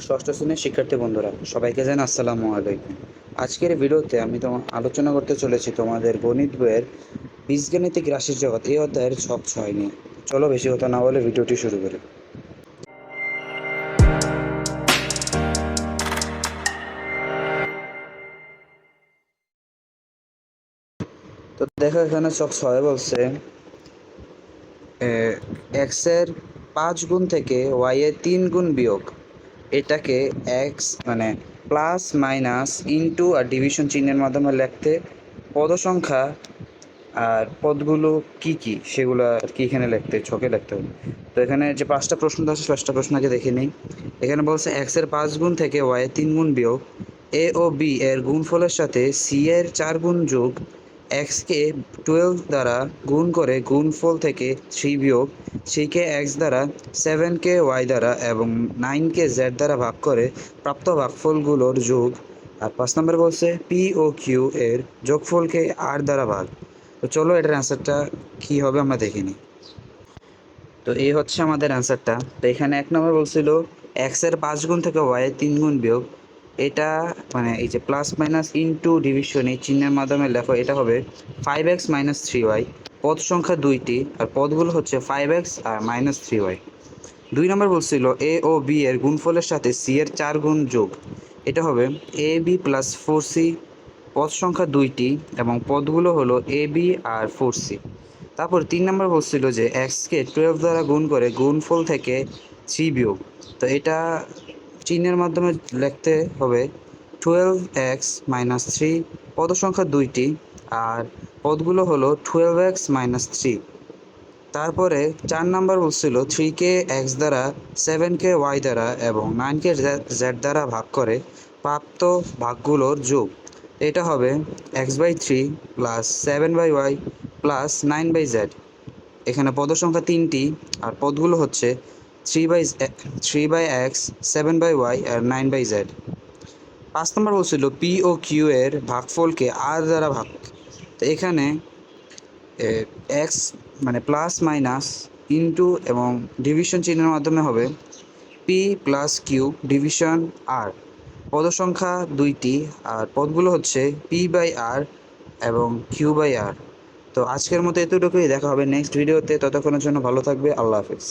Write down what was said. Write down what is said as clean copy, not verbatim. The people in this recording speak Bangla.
ষষ্ঠ শ্রেণীর শিক্ষার্থী বন্ধুরা সবাইকে জানাই আসসালামু আলাইকুম। আজকের ভিডিওতে আমি আলোচনা করতে চলেছি তোমাদের গণিত বইয়ের বীজগাণিতিক রাশির জগৎ এই অধ্যায়ের ছক 6 নিয়ে। চলো বেশি কথা না বলে ভিডিওটি শুরু করি। তো দেখো এখানে ছক 6 বলছে এক্স এর 5 গুণ থেকে ওয়াই এর 3 গুণ বিয়োগ, এটাকে এক্স মানে প্লাস মাইনাস ইনটু আর ডিভিশন চিহ্নের মাধ্যমে লিখতে পদ সংখ্যা আর পদগুলো কি কি সেগুলো আর কি এখানে লিখতে ছকে লিখতে হবে। তো এখানে যে 5টা প্রশ্ন আছে 5টা প্রশ্ন আগে দেখে নিই। এখানে বলছে এক্স এর 5 গুণ থেকে ওয়াই এর 3 গুণ বিয়োগ, এ ও বি এর গুণফলের সাথে সি এর 4 গুণ যোগ, এক্স কে 12 দ্বারা গুণ করে গুণফল থেকে 3 বিয়োগ, সি কে এক্স দ্বারা, 7 কে ওয়াই দ্বারা এবং 9 কে জেড দ্বারা ভাগ করে প্রাপ্ত ভাগফলগুলোর যোগ। আর 5 নম্বর বলছে পি ও কিউ এর যোগফলকে আর দ্বারা ভাগ। তো চলো এটার অ্যান্সারটা কী হবে আমরা দেখে নিই। তো এই হচ্ছে আমাদের অ্যান্সারটা। তো এখানে 1 নম্বর বলছিল এক্স এর 5 গুণ থেকে ওয়াই এর 3 গুণ বিয়োগ, এটা মানে এই যে প্লাস মাইনাস ইনটু ডিভিশন এই চিহ্নের মাধ্যমে লেখো, এটা হবে 5x মাইনাস 3y। পদ সংখ্যা 2টি আর পদগুলো হচ্ছে 5x আর মাইনাস 3y। 2 নম্বর বলছিল এ ও বি এর গুণফলের সাথে সি এর 4 গুণ যোগ, এটা হবে এ বি প্লাস 4c। পদ সংখ্যা 2টি এবং পদগুলো হলো এ বি আর 4c। তারপর 3 নম্বর বলছিল যে এক্সকে 12 দ্বারা গুণ করে গুণফল থেকে 3 বিয়োগ, তো এটা চিহ্নের মাধ্যমে লিখতে হবে 12x মাইনাস 3। পদ সংখ্যা 2টি আর পদগুলো হলো 12x মাইনাস 3। তারপরে 4 নাম্বার বলছিল 3কে এক্স দ্বারা, 7কে ওয়াই দ্বারা এবং 9কে জেড দ্বারা ভাগ করে প্রাপ্ত ভাগগুলোর যোগ, এটা হবে x/3 plus 7/y plus 9/z। এখানে পদ সংখ্যা 3টি আর পদগুলো হচ্ছে 3/x, 7/y আর 9/z। 5 নম্বর বলছিল পি ও কিউ এর ভাগফলকে আর দ্বারা ভাগ। তো এখানে এক্স মানে প্লাস মাইনাস ইনটু এবং ডিভিশন চিহ্নের মাধ্যমে হবে পি প্লাস কিউ ডিভিশন আর। পদ সংখ্যা 2টি আর পদগুলো হচ্ছে p/r এবং q/r। তো আজকের মতো এতটুকুই, দেখা হবে নেক্সট ভিডিওতে। ততক্ষণের জন্য ভালো থাকবে, আল্লাহ হাফেজ।